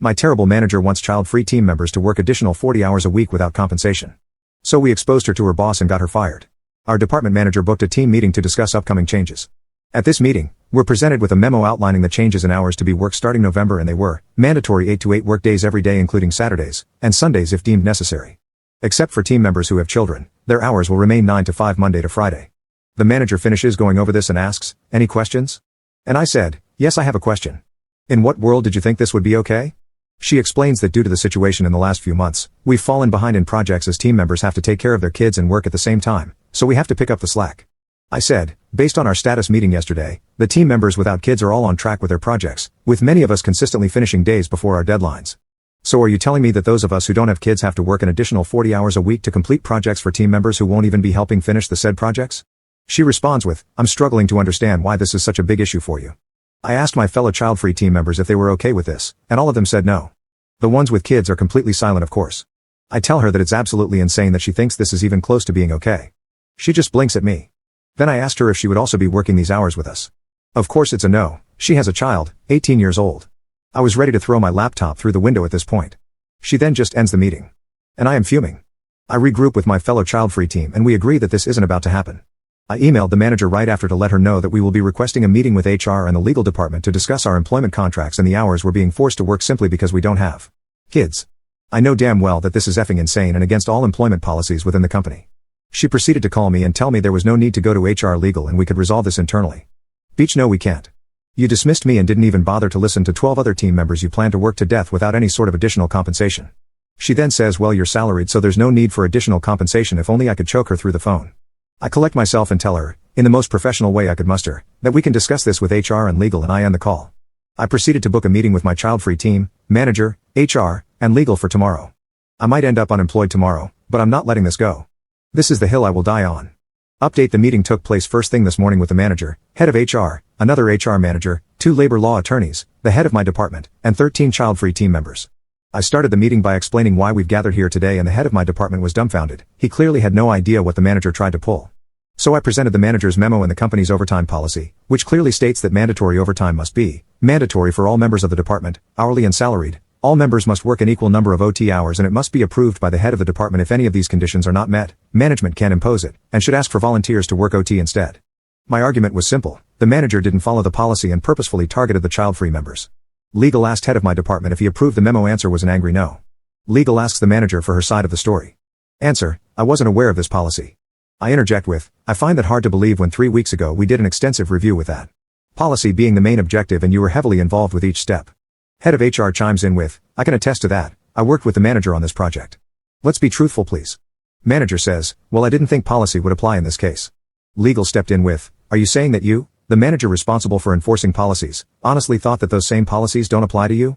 My terrible manager wants child-free team members to work additional 40 hours a week without compensation. So we exposed her to her boss and got her fired. Our department manager booked a team meeting to discuss upcoming changes. At this meeting, we're presented with a memo outlining the changes in hours to be worked starting November, and they were mandatory 8 to 8 work days every day including Saturdays and Sundays if deemed necessary. Except for team members who have children, their hours will remain 9 to 5 Monday to Friday. The manager finishes going over this and asks, "Any questions?" And I said, "Yes, I have a question. In what world did you think this would be okay?" She explains that due to the situation in the last few months, we've fallen behind in projects as team members have to take care of their kids and work at the same time, so we have to pick up the slack. I said, based on our status meeting yesterday, the team members without kids are all on track with their projects, with many of us consistently finishing days before our deadlines. So are you telling me that those of us who don't have kids have to work an additional 40 hours a week to complete projects for team members who won't even be helping finish the said projects? She responds with, "I'm struggling to understand why this is such a big issue for you." I asked my fellow child-free team members if they were okay with this, and all of them said no. The ones with kids are completely silent, of course. I tell her that it's absolutely insane that she thinks this is even close to being okay. She just blinks at me. Then I asked her if she would also be working these hours with us. Of course it's a no. She has a child, 18 years old. I was ready to throw my laptop through the window at this point. She then just ends the meeting. And I am fuming. I regroup with my fellow child-free team and we agree that this isn't about to happen. I emailed the manager right after to let her know that we will be requesting a meeting with HR and the legal department to discuss our employment contracts and the hours we're being forced to work simply because we don't have kids. I know damn well that this is effing insane and against all employment policies within the company. She proceeded to call me and tell me there was no need to go to HR legal and we could resolve this internally. Beach, no, we can't. You dismissed me and didn't even bother to listen to 12 other team members you plan to work to death without any sort of additional compensation. She then says, well, you're salaried so there's no need for additional compensation. If only I could choke her through the phone. I collect myself and tell her, in the most professional way I could muster, that we can discuss this with HR and legal, and I end the call. I proceeded to book a meeting with my child-free team, manager, HR, and legal for tomorrow. I might end up unemployed tomorrow, but I'm not letting this go. This is the hill I will die on. Update: the meeting took place first thing this morning with the manager, head of HR, another HR manager, 2 labor law attorneys, the head of my department, and 13 child-free team members. I started the meeting by explaining why we've gathered here today, and the head of my department was dumbfounded. He clearly had no idea what the manager tried to pull. So I presented the manager's memo and the company's overtime policy, which clearly states that mandatory overtime must be mandatory for all members of the department, hourly and salaried. All members must work an equal number of OT hours and it must be approved by the head of the department. If any of these conditions are not met, management can impose it, and should ask for volunteers to work OT instead. My argument was simple. The manager didn't follow the policy and purposefully targeted the child-free members. Legal asked head of my department if he approved the memo. Answer was an angry no. Legal asks the manager for her side of the story. Answer: I wasn't aware of this policy. I interject with, I find that hard to believe when 3 weeks ago we did an extensive review with that policy being the main objective and you were heavily involved with each step. Head of HR chimes in with, I can attest to that. I worked with the manager on this project. Let's be truthful, please. Manager says, well, I didn't think policy would apply in this case. Legal stepped in with, are you saying that you, the manager responsible for enforcing policies, honestly thought that those same policies don't apply to you?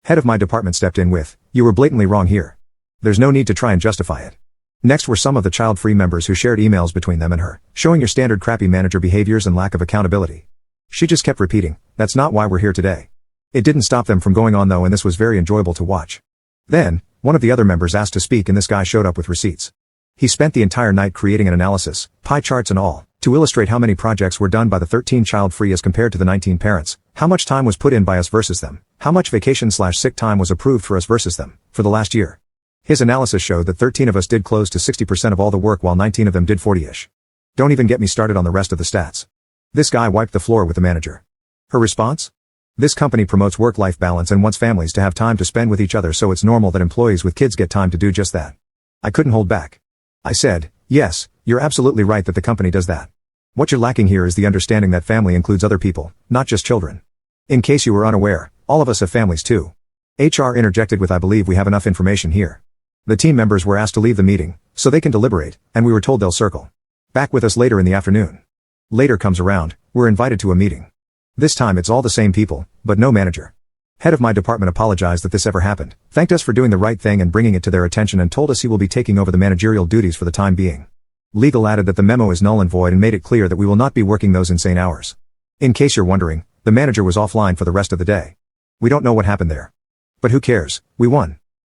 Head of my department stepped in with, you were blatantly wrong here. There's no need to try and justify it. Next were some of the child-free members who shared emails between them and her, showing your standard crappy manager behaviors and lack of accountability. She just kept repeating, that's not why we're here today. It didn't stop them from going on though, and this was very enjoyable to watch. Then, one of the other members asked to speak and this guy showed up with receipts. He spent the entire night creating an analysis, pie charts and all, to illustrate how many projects were done by the 13 child-free as compared to the 19 parents, how much time was put in by us versus them, how much vacation/sick time was approved for us versus them, for the last year. His analysis showed that 13 of us did close to 60% of all the work while 19 of them did 40-ish. Don't even get me started on the rest of the stats. This guy wiped the floor with the manager. Her response? This company promotes work-life balance and wants families to have time to spend with each other, so it's normal that employees with kids get time to do just that. I couldn't hold back. I said, yes, you're absolutely right that the company does that. What you're lacking here is the understanding that family includes other people, not just children. In case you were unaware, all of us have families too. HR interjected with, I believe we have enough information here. The team members were asked to leave the meeting, so they can deliberate, and we were told they'll circle back with us later in the afternoon. Later comes around, we're invited to a meeting. This time it's all the same people, but no manager. Head of my department apologized that this ever happened, thanked us for doing the right thing and bringing it to their attention, and told us he will be taking over the managerial duties for the time being. Legal added that the memo is null and void and made it clear that we will not be working those insane hours. In case you're wondering, the manager was offline for the rest of the day. We don't know what happened there. But who cares, we won.